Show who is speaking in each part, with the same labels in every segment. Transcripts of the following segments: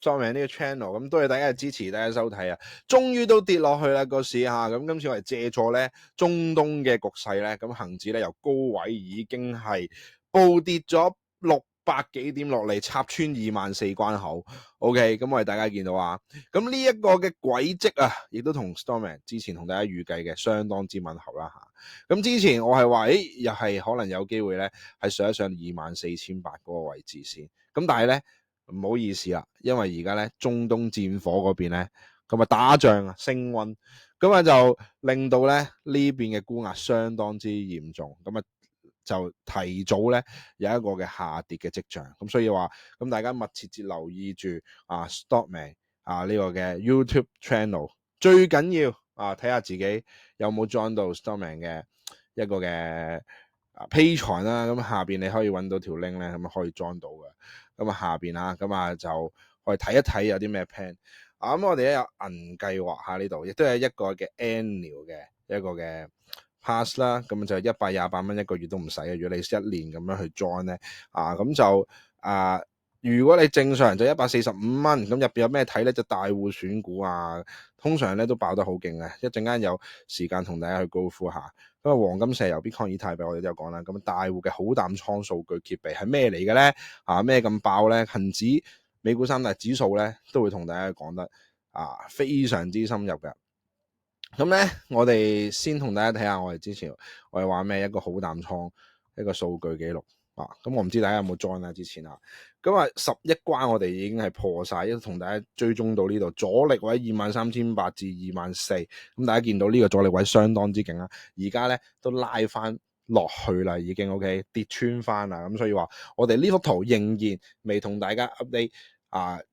Speaker 1: Stormman 呢個 channel， 咁多謝大家嘅支持，大家收睇啊！終於都跌落去啦個市下，咁今次我哋借助咧中東嘅局勢咧，咁恒指咧由高位已經係暴跌咗600幾點落嚟，插穿24000關口。OK， 咁我哋大家見到啊，咁呢一個嘅軌跡啊，亦都同 Stormman 之前同大家預計嘅相當之吻合啦嚇。咁之前我係話，又係可能有機會咧，係上一上24800嗰個位置先。咁但係咧，唔好意思啦，因為而家咧中東戰火嗰邊咧，咁啊打仗啊升溫，咁啊就令到咧呢邊嘅沽壓相當之嚴重，咁啊就提早咧有一個嘅下跌嘅跡象，咁所以話咁大家密切留意住啊 Stormman 啊呢個嘅 YouTube channel， 最緊要啊睇下自己有冇 join 到 Stormman 嘅一個嘅Patreon 啦，咁下邊你可以揾到條 link 咧，咁可以 join 到嘅。咁啊下邊啊，咁啊就我哋睇一睇有啲咩 plan。咁我哋咧有銀計劃下呢度，亦都有一個嘅 annual 嘅一個嘅 pass 啦，咁就128蚊一個月都唔使嘅。如果你1年咁樣去 join 咧，咁就如果你正常就145蚊，咁入邊有咩睇咧？就大戶選股啊，通常咧都爆得好勁嘅。一陣間有時間同大家去高呼下。咁啊，黃金、石油、Bitcoin、以太幣我哋都有講啦。咁大戶嘅好淡倉數據揭秘係咩嚟嘅咧？咩咁爆咧？恒指、美股三大指數咧都會同大家講得非常之深入嘅。咁咧，我哋先同大家睇下我哋之前我哋話咩一個好淡倉一個數據記錄。咁我唔知大家有冇 join 啊？之前咁11關我哋已經係破晒，一同大家追蹤到呢度阻力位23800至24000，咁大家見到呢個阻力位相當之勁啦，而家咧都拉翻落去啦，已經 OK 跌穿翻啦，咁所以話我哋呢幅圖仍然未同大家 update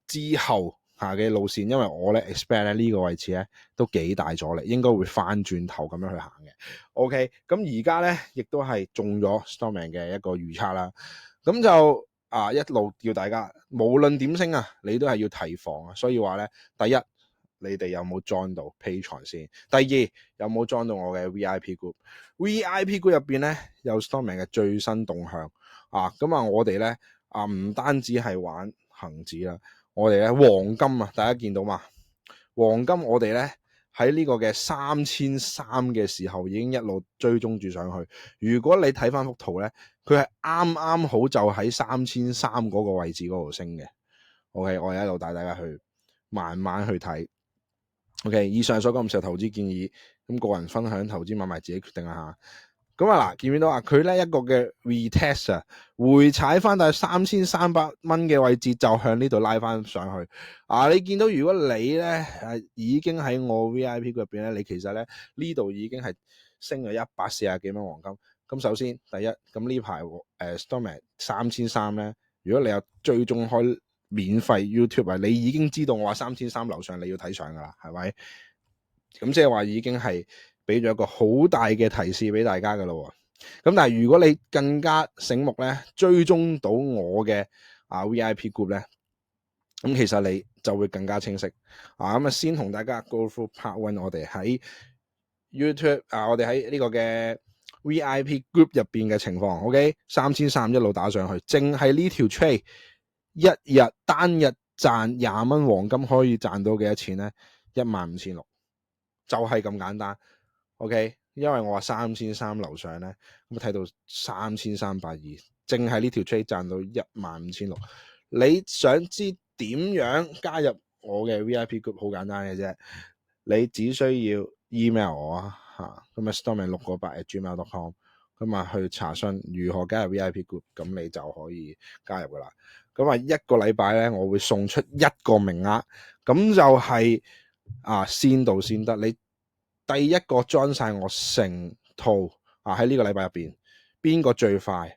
Speaker 1: 之後嘅路線，因為我咧 expect 咧呢個位置咧都幾大阻力，應該會翻轉頭咁樣去行嘅。OK， 咁而家咧亦都係中咗 Stormman 嘅一個預測啦。咁就一路叫大家無論點升啊，你都係要提防啊。所以話咧，第一你哋有冇 join 到 Patreon 先？第二有冇 join 到我嘅 VIP group？VIP group 入邊咧有 Stormman 嘅最新動向咁我哋咧唔單止係玩恒指啦。我哋咧黃金大家見到嘛？黃金我哋咧喺呢個嘅3300嘅時候已經一路追蹤住上去。如果你睇翻幅圖咧，佢係啱啱好就喺3300嗰個位置嗰度升嘅。OK， 我哋一路帶大家去慢慢去睇。OK， 以上所講唔係投資建議，咁個人分享投資買賣自己決定下。咁見唔見到佢咧一個嘅 retest 回踩翻到3300蚊嘅位置，就向呢度拉翻上去。你見到如果你咧已經喺我 VIP 入邊咧，你其實咧呢度已經係升咗140幾蚊黃金。咁首先第一，咁呢排Stormman 3300咧，如果你有追蹤開免費 YouTube 你已經知道我話3300樓上你要睇上噶啦，係咪？咁即係話已經係俾咗一個好大嘅提示俾大家噶咯。咁但係如果你更加醒目咧，追蹤到我嘅VIP group 咧，咁其實你就會更加清晰。咁先同大家 go through part one， 我哋喺 YouTube 我哋喺呢個嘅 VIP group 入邊嘅情況。OK， 3300一路打上去，淨係呢條 trade 一日單日賺20蚊黃金可以賺到幾多錢咧？15600，就係咁簡單。OK， 因為我話3300樓上咧，咁睇到3382，淨係呢條 trade 賺到15600。你想知點樣加入我嘅 VIP group？ 好簡單嘅啫，你只需要 email 我咁Stormman698@gmail.com， 咁去查詢如何加入 VIP group， 咁你就可以加入噶啦。咁一個禮拜咧，我會送出1個名額，咁就係先到先得。你第一個 join 晒我成套喺呢個禮拜入邊，邊個最快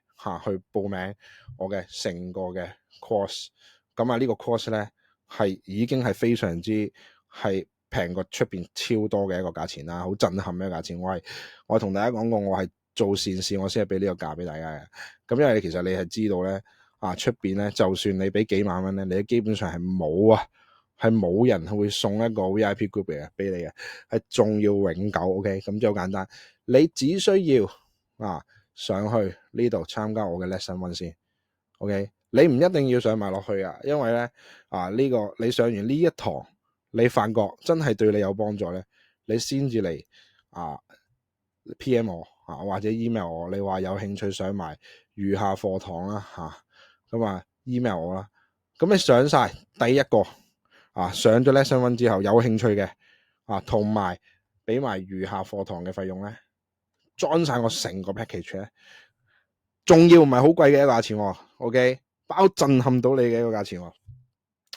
Speaker 1: 去報名我嘅成個嘅 course？ 咁呢個 course 咧係已經係非常之係平過出邊超多嘅一個價錢啦，好震撼嘅價錢。我同大家講過，我係做善事，我先係俾呢個價俾大家嘅。咁因為其實你係知道咧出邊咧，就算你俾幾萬蚊咧，你基本上係冇人會送一個 VIP group 嘅俾你嘅，係仲要永久。 OK， 咁就好簡單，你只需要上去呢度參加我嘅 lesson one 先。OK，你唔一定要上埋落去啊，因為咧呢個你上完呢一堂，你發覺真係對你有幫助咧，你先至嚟PM 我或者 email 我，你話有興趣上埋餘下課堂啦咁email 我啦。咁你上晒第一個上咗 lesson 1之後有興趣嘅同埋俾埋餘下課堂嘅費用咧，裝晒我成個 package 咧，仲要唔係好貴嘅一個價錢喎 ，OK， 包震撼到你嘅一個價錢喎，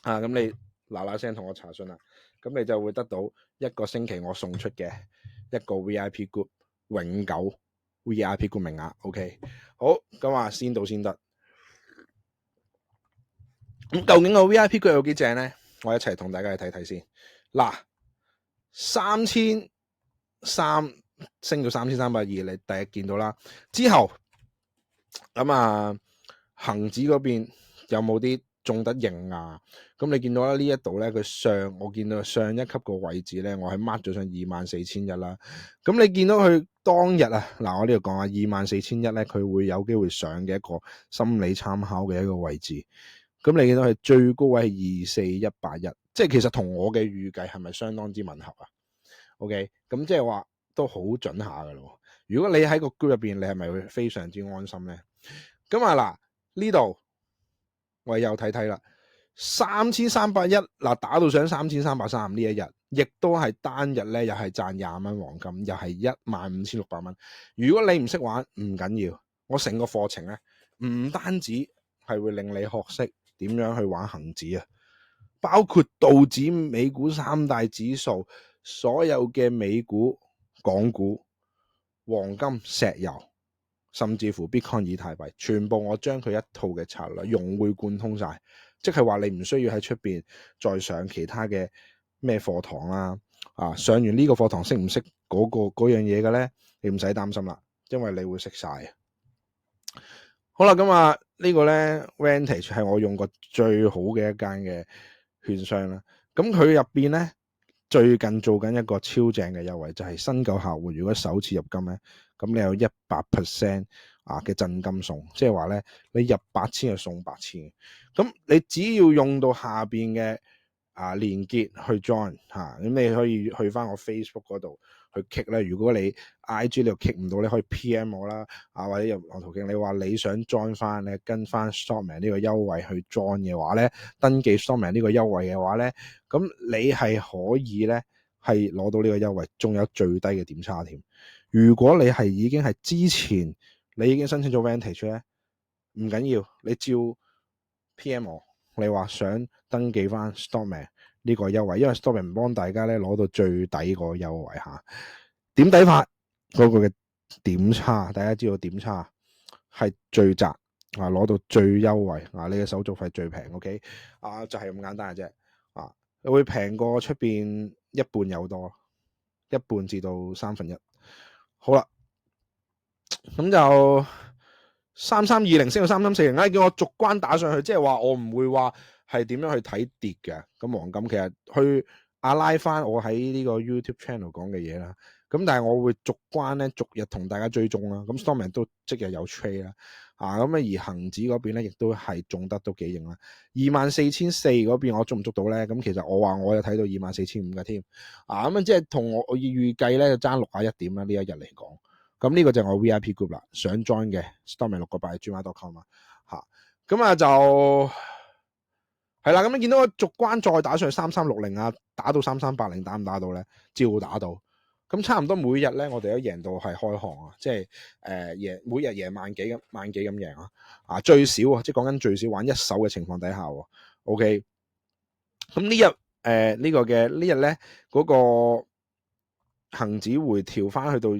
Speaker 1: 咁你嗱嗱聲同我查詢啦，咁你就會得到一個星期我送出嘅一個 VIP group 永久 VIP group 名額 ，OK， 好，咁先到先得。咁究竟個 VIP group 有幾正咧？我一齊同大家去睇睇先。嗱，3300升到3320，你第一見到啦。之後咁恒指嗰邊有冇啲中得型啊？咁你見到啦，呢一度咧，我見到上一級個位置咧，我係 mark 咗上24,100啦。咁你見到佢當日嗱，我呢度講下24,100咧，佢會有機會上嘅一個心理參考嘅一個位置。咁你見到係最高位係24,181，即係其實同我嘅預計係咪相當之吻合啊 ？OK， 咁即係話都好準下噶咯。如果你喺個 group 入邊，你係咪會非常之安心咧？咁嗱，呢度我又睇睇啦，3310打到上3335呢一日，亦都係單日咧，又係賺20蚊黃金，又係15,600蚊。如果你唔識玩唔緊要，我成個課程咧唔單止係會令你學識點樣去玩恒指包括道指、美股三大指數，所有嘅美股、港股、黃金、石油，甚至乎 Bitcoin 以太幣，全部我將佢一套嘅策略融會貫通晒，即係話你唔需要喺出邊再上其他嘅咩課堂啦。上完呢個課堂識唔識嗰樣嘢嘅咧？你唔使擔心啦，因為你會識晒。好啦，咁呢個咧 Vantage 係我用過最好嘅一間嘅券商啦。咁佢入邊咧最近做緊一個超正嘅優惠，就係新舊客戶如果首次入金咧，咁你有100% 嘅贈金送，即係話咧你入8000就送8000。咁你只要用到下邊嘅連結去 join 咁你可以去翻我 Facebook 嗰度去 click 咧。如果你 IG 你又 click 唔到，你可以 PM 我啦，或者任何途徑。你話你想 join 翻咧，跟翻 Stokman 呢個優惠去 join 嘅話咧，登記 Stokman 呢個優惠嘅話咧，咁你係可以咧係攞到呢個優惠，仲有最低嘅點差添。如果你係已經係之前你已經申請咗 Vantage 咧，唔緊要，你照 PM 我。你話想登記翻 Stokman 呢個優惠，因為 Stokman 幫大家咧攞到最底個優惠點抵法嗰個嘅點差，大家知道點差係最窄攞到最優惠你嘅手續費最平 ，OK 就係咁簡單嘅啫會平過出邊一半有多，一半至到1/3。好啦，咁就3320升到3340，叫我逐關打上去，即係話我唔會話係點樣去睇跌嘅。咁黃金其實去拉翻我喺呢個 YouTube channel 講嘅嘢啦。咁但係我會逐關咧，逐日同大家追蹤啦。咁 Stokman 都即日有 trade 啦。咁而恒指嗰邊咧，亦都係中得都幾型啦。24,400嗰邊我捉唔捉到咧？咁其實我話我有睇到24,500嘅添。咁即係同我預計咧就爭61點啦。呢一日嚟講。咁呢個就係我 VIP group 啦，想 join 嘅 Stokman698@gmail.com 咁就係啦。咁你見到我逐關再打上去3360打到3380，打唔打到咧？照打到。咁差唔多每日咧，我哋都贏到係開行即係每日贏萬幾咁贏最少即係講緊最少玩一手嘅情況底下，OK。咁呢日呢日咧嗰個恒指回調翻去到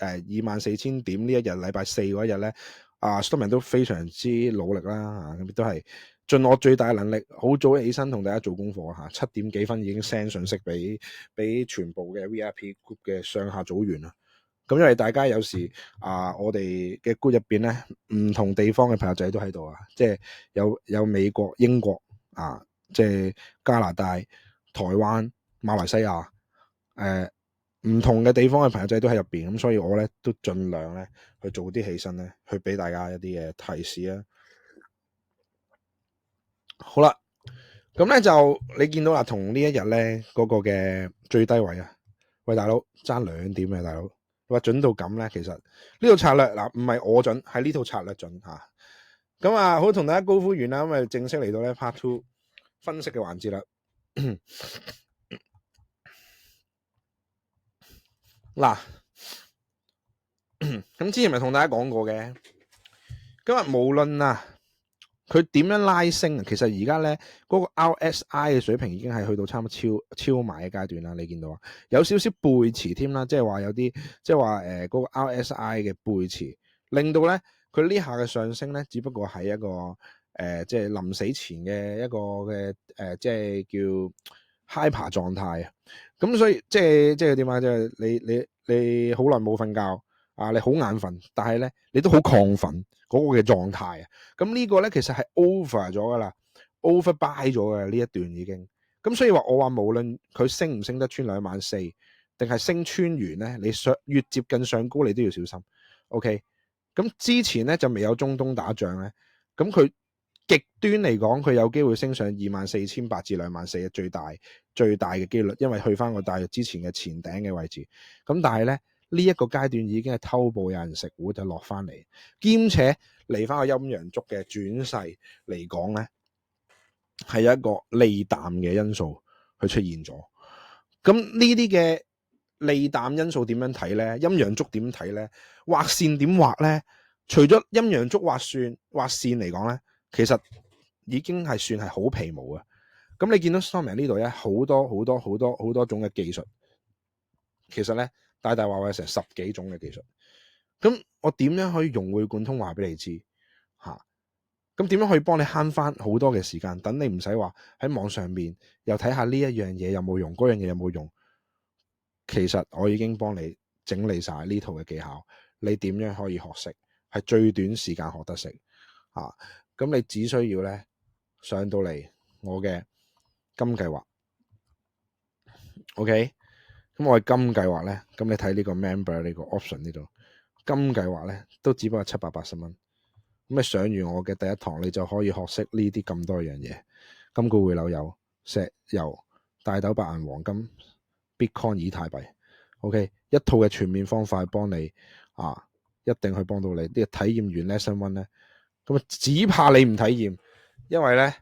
Speaker 1: 24,000點呢一日，禮拜四嗰一日咧，Stokman 都非常之努力啦咁亦都係盡我最大嘅能力，好早起身同大家做功課7點幾分已經 send 信息俾全部嘅 VIP group 嘅上下組員啦。咁因為大家有時我哋嘅 group 入邊咧，唔同地方嘅朋友仔都喺度即係有美國、英國即係加拿大、台灣、馬來西亞唔同嘅地方嘅朋友仔都喺入邊，咁所以我咧都盡量咧去做啲起身咧，去俾大家一啲嘅提示好啦，咁咧就你見到啦，同呢一日咧嗰個嘅最低位啊，喂大佬爭2點嘅大佬，話準到咁咧，其實呢套策略嗱唔係我準，係呢套策略準吓。咁啊，好同大家高呼完啦，咁啊正式嚟到咧 Part 2分析嘅環節啦。嗱，咁之前咪同大家講過嘅，今日無論啊佢點樣拉升，其實而家咧嗰個 RSI 嘅水平已經係去到差唔多超賣嘅階段啦。你見到啊，有少少背馳添啦，即係話有啲即係話嗰個 RSI 嘅背馳，令到咧佢呢下嘅上升咧，只不過係一個即係臨死前嘅一個嘅即係叫 hyper 狀態啊。咁所以即係點啊？即係你好耐冇瞓覺啊，你好眼瞓，但係咧你都好亢奮嗰個嘅狀態啊。咁呢個咧其實係 over 咗噶啦 ，over buy 咗嘅呢一段已經。咁所以話我話無論佢升唔升得穿24,000，定係升穿完咧，你越接近上高，你都要小心。OK， 咁之前咧就未有中東打仗咧，咁佢極端嚟講，佢有機會升上24,800至24,000嘅最大嘅機率，因為去翻個大約之前嘅前頂嘅位置。咁但係咧呢一個階段已經係偷步有人食糊就落翻嚟，兼且嚟翻個陰陽燭嘅轉勢嚟講咧，係有一個利淡嘅因素去出現咗。咁呢啲嘅利淡因素點樣睇咧？陰陽燭點睇咧？畫線點畫咧？除咗陰陽燭畫線嚟講咧，其實已經係算係好皮毛啊。咁你見到 Stormy 呢度咧，好多種嘅技術，其實咧大話成10幾種嘅技術。咁我點樣可以融會貫通話俾你知吓？咁點樣可以幫你慳翻好多嘅時間？等你唔使話喺網上面又睇下呢一樣嘢有冇用，嗰樣嘢有冇用。其實我已經幫你整理晒呢套嘅技巧，你點樣可以學識，係最短時間學得識啊！咁你只需要咧上到嚟我嘅金計劃 ，OK？ 咁我嘅金計劃咧，咁你睇呢個 member 呢個 option 呢度，金計劃咧都只不過780蚊。咁你上完我嘅第一堂，你就可以學識呢啲咁多樣嘢，金股匯流油、石油、大豆、白銀、黃金、Bitcoin、以太幣，OK， 一套嘅全面方法幫你啊，一定去幫到你。呢個體驗完 lesson one 咧，咁啊只怕你唔體驗，因為咧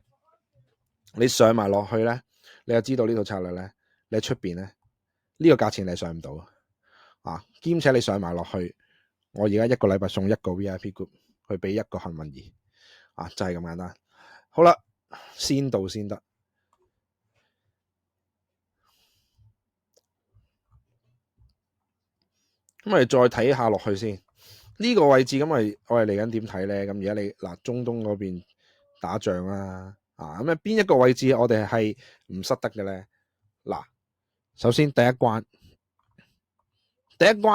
Speaker 1: 你上埋落去咧，你就知道呢套策略咧，你喺出邊咧呢個價錢你上唔到啊，兼且你上埋落去，我而家一個禮拜送一個 VIP group。去俾一個幸運兒啊，就係咁簡單。好啦，先到先得。咁我哋再睇下落去先。呢個位置咁我哋嚟緊點睇咧？咁而家你嗱中東嗰邊打仗啦，咁啊邊一個位置我哋係唔失得嘅咧？嗱，首先第一關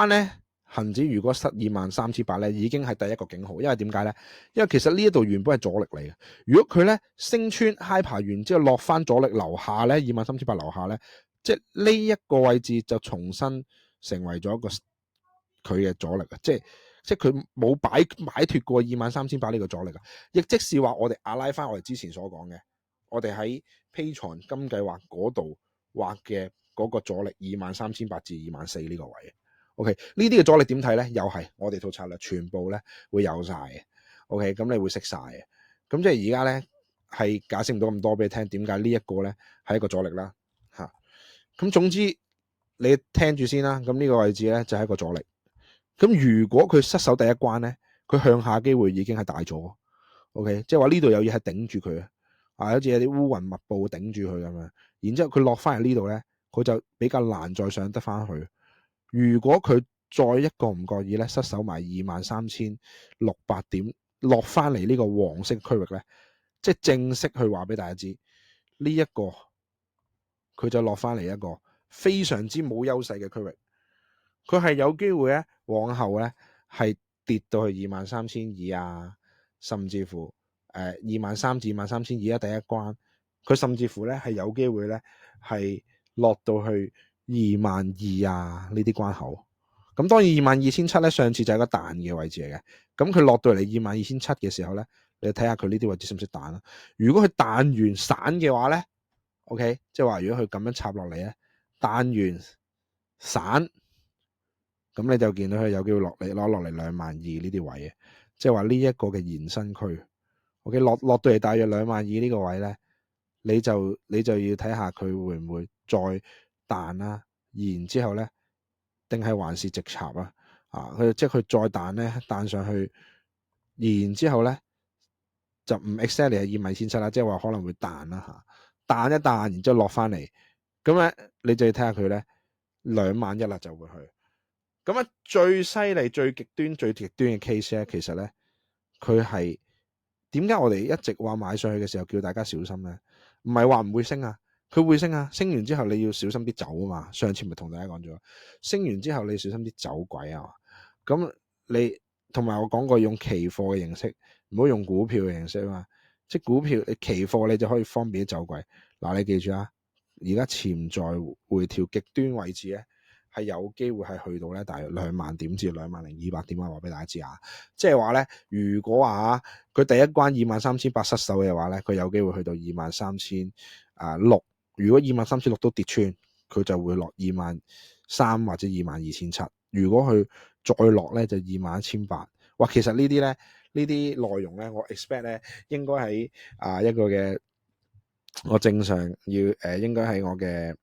Speaker 1: 咧。恒指如果失23,800咧，已經係第一個警號，因為點解咧？因為其實呢一度原本係阻力嚟嘅。如果佢咧升穿 hyper 完之後落翻阻力樓下咧，23,800樓下咧，即係呢一個位置就重新成為咗一個佢嘅阻力啊！即係佢冇擺脫過23,800呢個阻力啊！亦即是話我哋拉翻我哋之前所講嘅，我哋喺 Patreon 金計劃嗰度畫嘅嗰個阻力23,800至24,000呢個位。OK， 呢啲嘅阻力點睇咧？又係我哋套策略全部咧會有晒嘅。OK， 咁你會識晒嘅。咁即係而家咧係解釋唔到咁多俾你聽，點解呢一個咧係一個阻力啦吓。咁總之你聽住先啦。咁呢個位置咧就係一個阻力。咁如果佢失守第一關咧，佢向下機會已經係大咗。OK， 即係話呢度有嘢係頂住佢啊，好似有啲烏雲密布頂住佢咁樣。然之後佢落翻嚟呢度咧，佢就比較難再上得翻去。如果佢再一個唔覺意咧失守埋23,600點落翻嚟呢個黃色區域咧，即係正式去話俾大家知呢一個佢就落翻嚟一個非常之冇優勢嘅區域，佢係有機會咧往後咧係跌到去23,200啊，甚至乎23,000至23,200第一關，佢甚至乎咧係有機會咧係落到去22,000啊呢啲關口。咁當然22,700咧上次就係個彈嘅位置嚟嘅，咁佢落到嚟22,700嘅時候咧，你睇下佢呢啲位置識唔識彈啦。如果佢彈完散嘅話咧，OK， 即係話如果佢咁樣插落嚟咧，彈完散，咁你就見到佢有機會攞落嚟22000呢啲位嘅，即係話呢一個嘅延伸區。OK， 落到嚟大約22000呢個位咧，你就要睇下佢會唔會再彈啦，然之後咧，定係還是直插啊？佢即係佢再彈咧，彈上去，然之後咧就唔 exactly 係22700啦，即係話可能會彈啦嚇，彈一彈，然之後落翻嚟，咁咧你就要睇下佢咧21000啦就會去。咁啊最犀利、最極端嘅 case 咧，其實咧佢係點解我哋一直話買上去嘅時候叫大家小心咧？唔係話唔會升啊，佢會升啊，升完之後你要小心啲走啊嘛。上次咪同大家講咗，升完之後你要小心啲走鬼啊嘛。咁你同埋我講過用期貨嘅形式，唔好用股票嘅形式啊嘛。即係股票你期貨你就可以方便啲走鬼。嗱，你記住啊，而家潛在回調極端位置咧，係有機會係去到咧大約20000點至20200點啊！話俾大家知啊，即係話咧，如果佢第一關23800失守嘅話咧，佢有機會去到23600。如果23600都跌穿，佢就會落23000或者22700。如果佢再落咧，就21800。哇，其實呢啲咧，呢啲內容咧，我 expect 咧應該喺一個嘅我正常要應該喺我嘅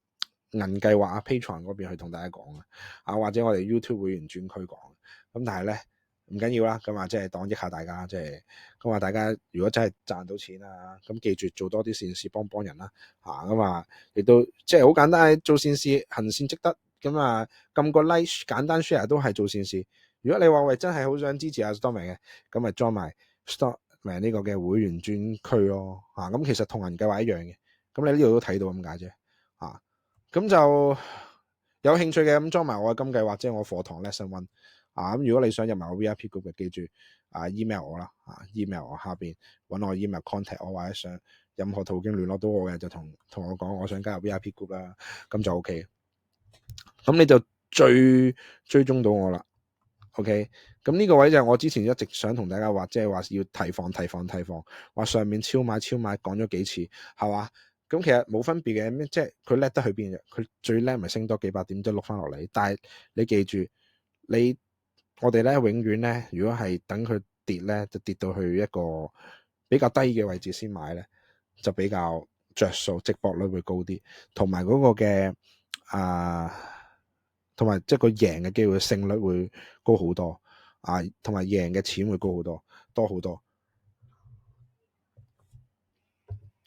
Speaker 1: 銀計劃Patreon 嗰邊去同大家講或者我哋 YouTube 會員專區講。咁但係咧唔緊要啦，咁即係當益下大家，即係咁大家如果真係賺到錢咁記住做多啲善事幫人啦咁亦都即係好簡單，做善事行善積德，咁撳個 like 簡單 share 都係做善事。如果你話喂真係好想支持Stormy 嘅，咁咪 join 埋 Stormy 呢個嘅會員專區咯咁其實同銀計劃一樣嘅，咁你呢度都睇到咁解啫咁就有興趣嘅咁裝埋我嘅金計劃，即係我課堂 lesson one 咁如果你想入埋我 VIP group 嘅，記住email 我啦email 我下邊揾我 email contact 我，或者想任何途徑聯絡到我嘅，就同我講我想加入 VIP group 啦，咁就 OK。咁你就追蹤到我啦。OK， 咁呢個位就係我之前一直想同大家話，即係話要提防，話上面超買講咗幾次係嘛？咁其實冇分別嘅，即係佢叻得去邊嘅？佢最叻咪升多幾百點，即係碌翻落嚟。但係你記住，我哋咧永遠咧，如果係等佢跌咧，就跌到去一個比較低嘅位置先買咧，就比較着數，值博率會高啲，同埋嗰個嘅同埋即係個贏嘅機會勝率會高好多同埋贏嘅錢會高好多，多好多。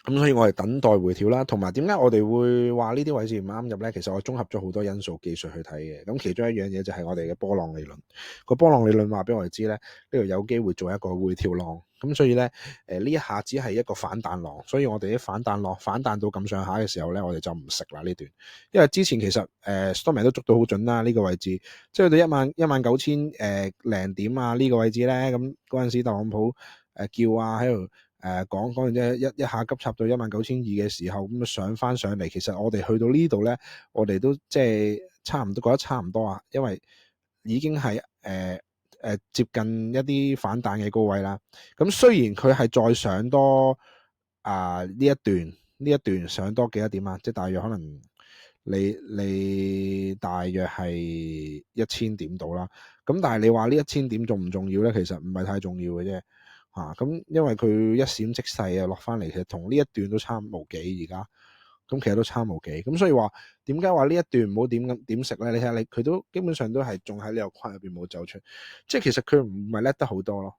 Speaker 1: 咁所以我哋等待回調啦，同埋點解我哋會話呢啲位置唔啱入咧？其實我綜合咗好多因素技術去睇嘅，咁其中一樣嘢就係我哋嘅波浪理論。個波浪理論話俾我哋知咧，呢度有機會做一個回調浪，咁所以咧呢一下只係一個反彈浪，所以我哋啲反彈浪反彈到咁上下嘅時候咧，我哋就唔食啦呢段，因為之前其實Stormy 都捉到好準啦呢個位置，即係到19000零點呢個位置咧，咁嗰陣時特朗普叫喺度。講完之後一下急插到19200嘅時候，咁上翻上嚟，其實我哋去到呢度咧，我哋都即係差唔多，覺得差唔多因為已經係接近一啲反彈嘅高位啦。咁雖然佢係再上多呢一段上多幾多點即係大約可能你大約係1000點到啦。咁但係你話呢1000點重唔重要咧？其實唔係太重要嘅啫。咁因為佢一閃即逝落翻嚟，其實同呢一段都差無幾而家，咁其實都差無幾，咁所以話點解話呢一段唔好點食咧？你睇下佢都基本上都係仲喺呢個框入邊冇走出，即係其實佢唔係叻得好多咯，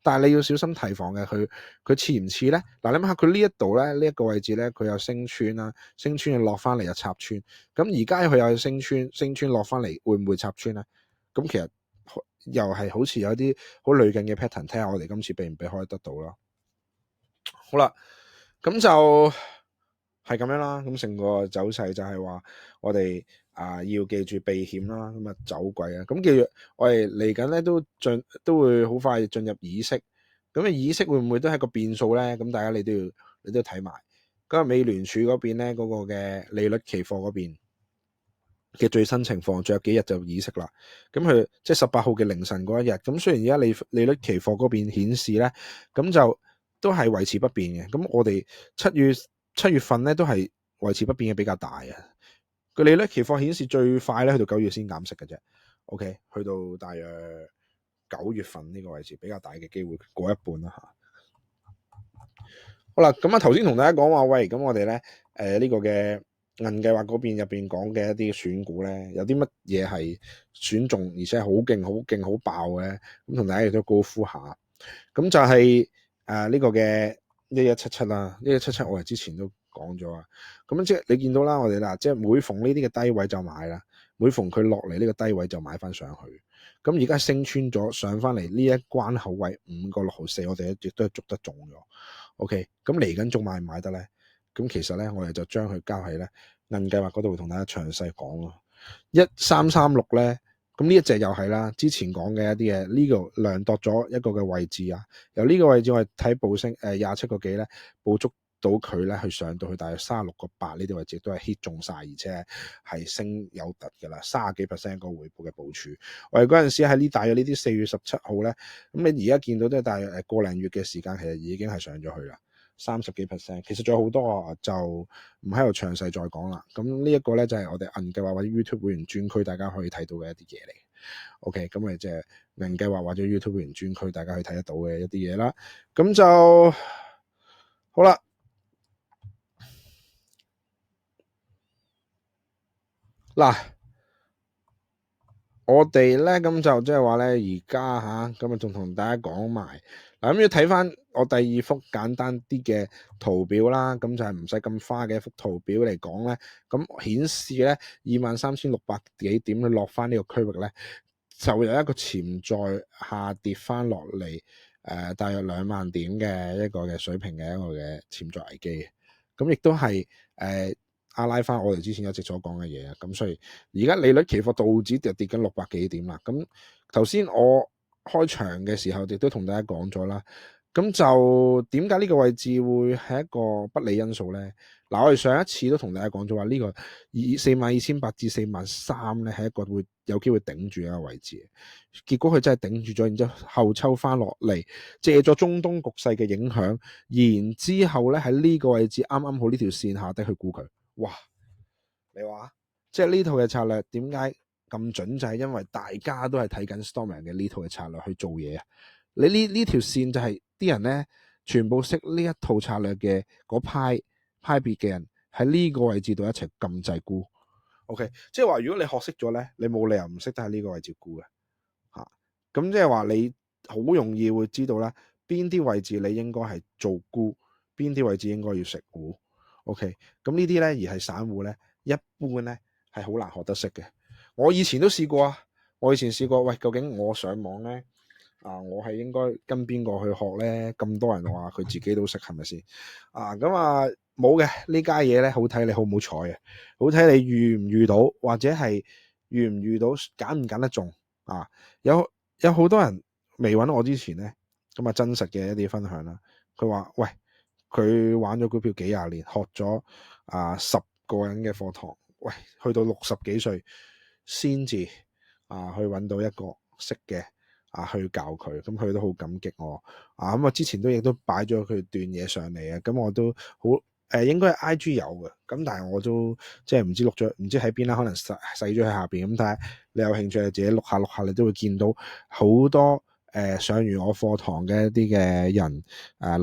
Speaker 1: 但係你要小心提防嘅，佢似唔似咧？嗱，你諗下佢呢一度咧，呢一個位置咧，佢有升穿啦，升穿就落翻嚟又插穿，咁而家佢又有升穿落翻嚟，會唔會插穿咧？咁其實又係好似有啲好類近嘅 pattern， 睇下我哋今次避唔避開得到啦。好啦，咁就係咁樣啦。咁成個走勢就係話我哋要記住避險啦，咁走鬼啊。咁記住我哋嚟緊咧都會好快進入議息，咁議息會唔會都係個變數咧？咁大家你都要睇埋。咁美聯儲嗰邊咧嗰個嘅利率期貨嗰邊。嘅最新情況，仲有幾日就議息啦。咁佢即係18號嘅凌晨嗰一日，咁雖然而家利率期貨嗰邊顯示咧，咁就都係維持不變嘅。咁我哋七月份咧都係維持不變嘅比較大啊。個利率期貨顯示最快咧去到9月先減息嘅啫。OK， 去到大約9月份呢個位置比較大嘅機會過一半啦嚇。好啦，咁啊頭先同大家講話，喂，咁我哋咧呢個嘅銀計劃嗰邊入邊講嘅一啲選股咧，有啲乜嘢係選中，而且係好勁、好勁、好爆嘅，咁同大家亦都高呼下。咁就係呢個嘅1177啦，1177我哋之前都講咗啊。咁即係你見到啦，我哋啦，即係每逢呢啲嘅低位就買啦，每逢佢落嚟呢個低位就買翻上去。咁而家升穿咗上翻嚟呢一關口位5個6毫4，我哋亦都係捉得中咗。OK， 咁嚟緊仲買唔買得咧？咁其實咧，我哋就將佢交喺咧銀計劃嗰度，會同大家詳細講咯。1336咧，咁呢一隻又係啦，之前講嘅一啲嘢，呢個量度咗一個嘅位置啊，由呢個位置我哋睇報升27個幾咧，捕捉到佢咧去上到去大約36個8呢啲位置都係 hit 中晒，而且係升有突㗎啦，30幾%個回報嘅部署。我哋嗰陣時喺呢大約呢啲4月17號咧，咁你而家見到都係大約個零月嘅時間，其實已經係上咗去啦，30幾%。其實仲有好多啊，就唔喺度詳細再講啦。咁呢一個咧就係我哋銀計劃或者 YouTube 會員專區大家可以睇到嘅一啲嘢嚟。OK， 咁咪即係銀計劃或者 YouTube 會員專區大家可以睇得到嘅一啲嘢啦。咁就好啦。嗱，我哋咧咁就即係話咧，而家吓咁啊，仲同大家講埋嗱，咁要睇翻我第二幅簡單啲嘅圖表啦，咁就係唔使咁花嘅一幅圖表嚟講咧，咁顯示咧23,600幾點落翻呢個區域咧，就有一個潛在下跌翻落嚟大約2萬點嘅一個嘅水平嘅一個嘅潛在危機，咁亦都係拉翻我哋之前一直所講嘅嘢啊，咁所以而家利率期貨道指就跌緊600幾點啦。咁頭先我開場嘅時候亦都同大家講咗啦，咁就點解呢個位置會係一個不利因素咧？嗱，我哋上一次都同大家講咗話，呢個42,800至43,000咧係一個會有機會頂住一個位置，結果佢真係頂住咗，然之後後抽翻落嚟，借咗中東局勢嘅影響，然之後咧喺呢個位置啱啱好呢條線下低去沽佢。哇！你話即係呢套嘅策略點解咁準？就係因為大家都係睇緊 Storming 嘅呢套嘅策略去做嘢啊！你呢條線就係啲人咧，全部識呢一套策略嘅嗰派別嘅人喺呢個位置度一齊撳掣沽。OK， 即係話如果你學識咗咧，你冇理由唔識得喺呢個位置沽嘅吓。咁即係話你好容易會知道啦，邊啲位置你應該係做沽，邊啲位置應該要食股。OK， 咁呢啲咧而係散戶咧，一般咧係好難學得識嘅。我以前都試過啊，喂，究竟我上網咧我係應該跟邊個去學咧？咁多人話佢自己都識，係咪先？咁冇嘅，呢家嘢咧好睇你好唔好彩嘅，好睇你遇唔遇到，或者係遇唔遇到揀唔揀得中啊？有好多人未揾我之前咧，咁真實嘅一啲分享啦。佢話喂，佢玩咗股票幾廿年，學咗10個人嘅課堂，喂，去到60幾歲先至去揾到一個識嘅去教佢，咁佢都好感激我咁之前亦都擺咗佢段嘢上嚟啊，咁我都好應該係 IG 有嘅，咁但係我都即係唔知錄咗，唔知喺邊啦，可能洗咗喺下邊，咁但係你有興趣你自己錄下，你都會見到好多上完我課堂嘅一啲嘅人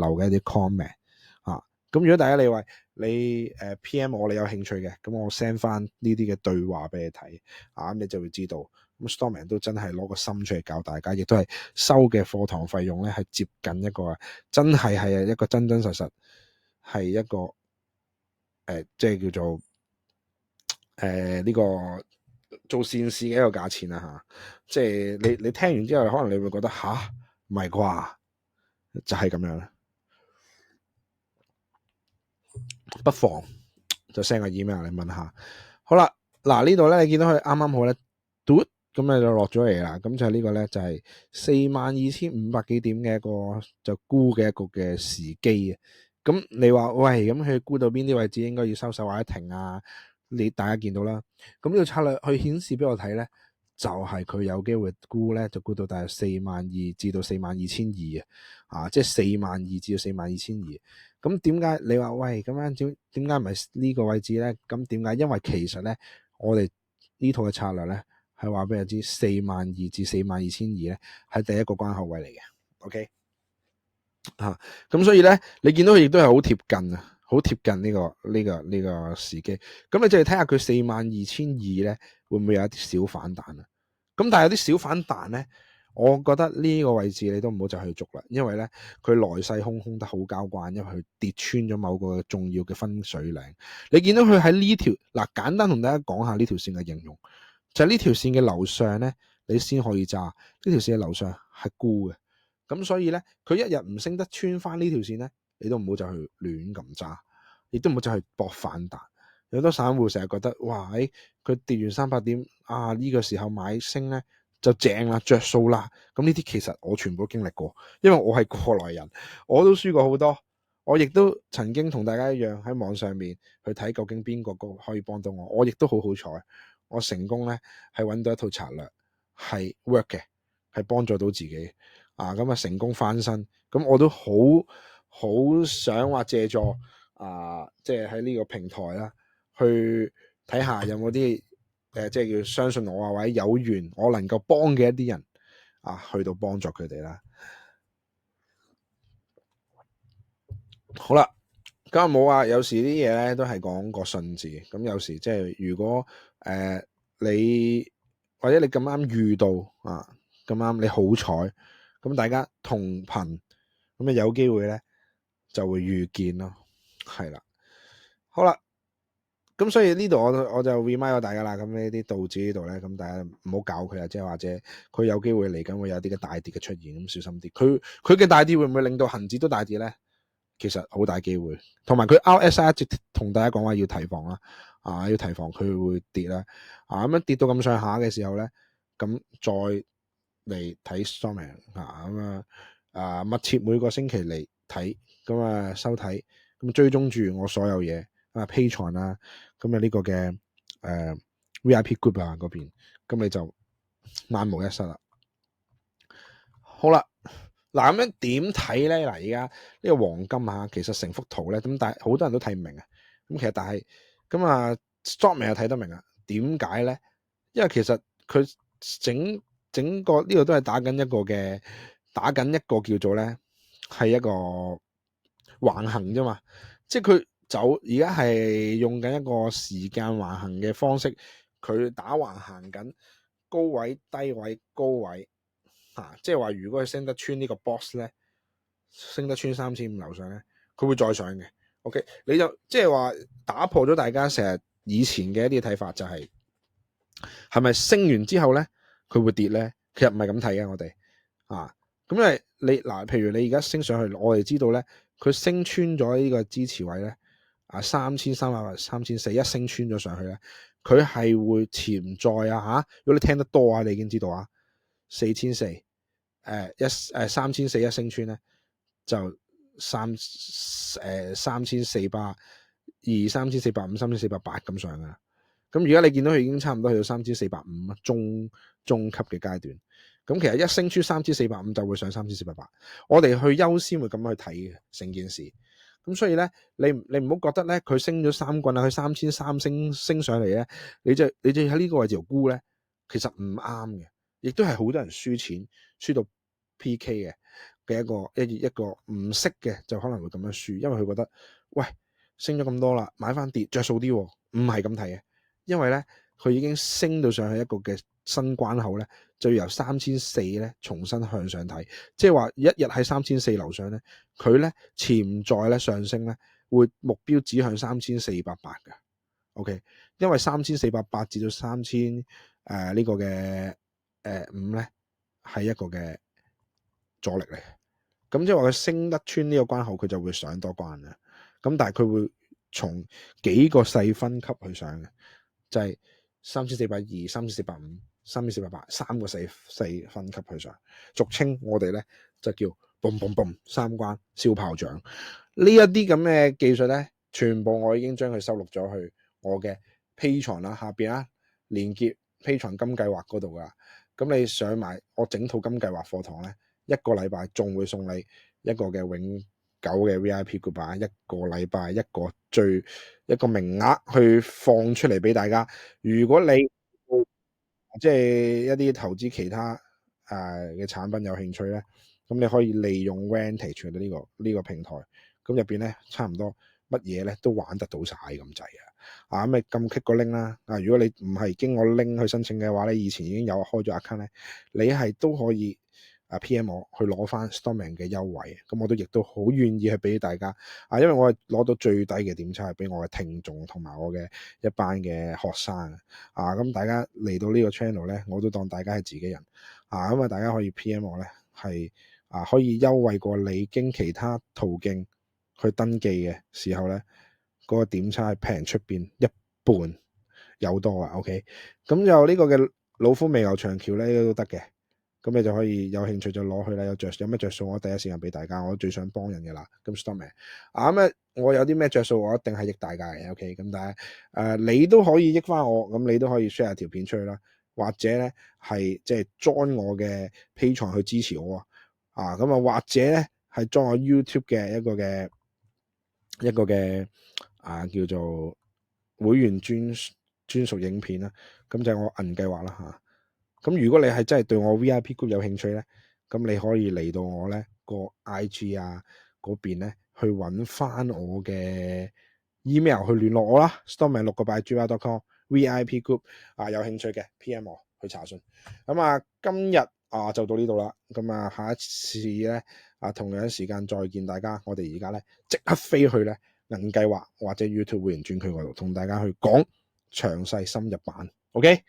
Speaker 1: 留嘅一啲 comment。咁如果大家你話你PM 我，你有興趣嘅，咁我 send 翻呢啲嘅對話俾你睇咁你就會知道。咁 Storming 都真係攞個心出嚟教大家，亦都係收嘅課堂費用咧係接近一個真係一個真實係一個即係叫做呢個做善事嘅一個價錢啦即係你聽完之後，可能你會覺得唔係啩，就係咁樣啦。不妨就 send 個 email 嚟問下。好啦，嗱呢度咧，你見到佢啱啱好咧，嘟咁就落咗嚟啦。咁就係呢個咧，就係42,500幾點嘅一個就沽嘅一個嘅時機啊。咁你話喂，咁佢沽到邊啲位置應該要收手或者停啊？大家見到啦。咁呢個策略去顯示俾我睇咧，就係佢有機會沽咧，就沽到大約42,000至到42,200啊，即係42,000至到42,200。咁點解你話喂咁樣點解唔係呢個位置咧？咁點解？因為其實咧，我哋呢套嘅策略咧係話俾你知，42,000至42,200咧係第一個關口位嚟嘅。OK 咁所以咧，你見到佢亦都係好貼近啊，好貼近呢個時機。咁你就係睇下佢42,200咧會唔會有一啲小反彈啊？咁但係有啲小反彈咧，我覺得呢個位置你都唔好就去捉啦，因為咧佢來勢洶洶得好交關，因為佢跌穿咗某個重要嘅分水嶺。你見到佢喺呢條嗱，簡單同大家講下呢條線嘅形容，就係呢條線嘅樓上咧，你先可以揸呢條線嘅樓上係沽嘅。咁所以咧，佢一日唔升得穿翻呢條線咧，你都唔好就去亂咁揸，亦都唔好就去搏反彈。有好多散戶成日覺得，哇！佢跌完300點啊，呢個時候買升咧就正啦，着數啦。咁呢啲其實我全部都經歷過，因為我係過來人，我都輸過好多。我亦都曾經同大家一樣喺網上面去睇究竟邊個可以幫到我。我亦都好好彩，我成功咧係揾到一套策略係 work 嘅，係幫助到自己。咁啊成功翻身，咁我都好想話借助即係喺呢個平台啦，去睇下有冇啲即係叫相信我或者有緣我能夠幫嘅一啲人去到幫助佢哋啦。好啦，咁冇啊，有時啲嘢咧都係講個信字，咁有時即係如果你或者你咁啱遇到咁啱你好彩。咁大家同頻，咁有機會咧就會遇見咯，係啦。好啦，咁所以呢度我就 remind 咗大家啦。咁呢啲道指呢度咧，咁大家唔好搞佢啊，即係或者佢有機會嚟緊會有啲嘅大跌嘅出現，咁小心啲。佢嘅大跌會唔會令到恒指都大跌咧？其實好大機會，同埋佢 RSI 一直同大家講話要提防啦，要提防佢會跌啦，咁樣跌到咁上下嘅時候咧，咁再嚟睇 storming 密切每個星期嚟睇，咁收睇，咁追蹤住我所有嘢Patreon 啦，咁呢個嘅VIP group 嗰邊，咁你就萬無一失啦。好啦。嗱，咁樣點睇咧？嗱，而家呢個黃金其實成幅圖咧，咁但係好多人都睇唔明啊。咁其實但係咁Stormy 又睇得明啊？點解咧？因為其實佢整個呢度都係打緊一個叫做咧係一個橫行啫嘛。即係佢而家係用緊一個時間橫行嘅方式，佢打橫行緊高位、低位、高位。即係話如果佢升得穿呢個 box 咧，升得穿3,500樓上咧，佢會再上嘅。OK， 你就即係話打破咗大家成日以前嘅一啲睇法，就係咪升完之後咧佢會跌咧？其實唔係咁睇嘅，我哋咁因為你譬如你而家升上去，我哋知道咧，佢升穿咗呢個支持位咧，3,300或3,400一升穿咗上去咧，佢係會潛在如果你聽得多你已經知道4,400。3,400一升穿咧，就3,420、3,450、3,480咁上噶。咁而家你見到佢已經差唔多去到3,450中級嘅階段。咁其實一升穿3,450就會上3,480。我哋去優先會咁樣去睇嘅成件事。咁所以咧，你唔好覺得咧，佢升咗3棍佢3,300升上嚟咧，你就喺呢個位置度沽咧，其實唔啱嘅。亦都係好多人輸錢，輸到 PK 嘅一個唔識嘅就可能會咁樣輸，因為佢覺得喂升咗咁多啦，買翻跌着數啲，唔係咁睇嘅，因為咧佢已經升到上去一個嘅新關口咧，就要由3,400咧重新向上睇，即係話一日喺3,400樓上咧，佢咧潛在咧上升咧會目標指向3,480嘅 ，OK， 因為3,480至到3,000呢個嘅。5咧係一個嘅阻力嚟，咁即係話佢升得穿呢個關口，佢就會上多關嘅。咁但係佢會從幾個細分級去上嘅，就係3,420、3,450、3,480 3個細分級去上，俗稱我哋咧就叫嘣嘣嘣3關燒炮仗。呢一啲咁嘅技術咧，全部我已經將佢收錄咗去我嘅 Patreon 啦，下邊啦連結 Patreon 金計劃嗰度噶。咁你上埋我整套金計劃課堂咧，一個禮拜仲會送你一個嘅永久嘅 VIP group 啊，一個禮拜一個名額去放出嚟俾大家。如果你即係一啲投資其他嘅產品有興趣咧，咁你可以利用 Vantage 呢個平台，咁入邊咧差唔多乜嘢咧都玩得到晒咁滯啊！咁你撳 click 個 link 啦，如果你唔係經我 link 去申請嘅話咧，以前已經有開咗 account 咧，你係都可以PM 我去攞翻 Storming 嘅優惠，咁我都亦都好願意去俾大家因為我係攞到最低嘅點差係俾我嘅聽眾同埋我嘅一班嘅學生咁大家嚟到呢個 channel 咧，我都當大家係自己人咁大家可以 PM 我咧係可以優惠過你經其他途徑去登記嘅時候咧，嗰個點差係平出邊一半有多OK， 咁就呢個嘅老虎尾牛長橋咧都得嘅。咁你就可以有興趣就攞去啦，有咩着數我第一時間俾大家，我最想幫人嘅啦。咁 Storming 我有啲咩着數，我一定係益大家嘅。OK， 咁但係你都可以益翻我，咁你都可以 share 條片出去啦，或者咧係即係 join 我嘅 Patreon 去支持我咁或者咧係 join 我 YouTube 嘅一個嘅叫做會員專屬影片啦，咁就係我銀計劃啦咁如果你係真係對我 VIP group 有興趣咧，咁你可以嚟到我咧個 IG 嗰邊咧去揾翻我嘅 email 去聯絡我啦 storming6個8gmail.com VIP group 有興趣嘅 PM 我去查詢。咁今日就到呢度啦，咁下一次咧同樣時間再見大家。我哋而家咧即刻飛去咧銀計劃或者 YouTube 會員專區嗰度同大家去講詳細深入版。OK。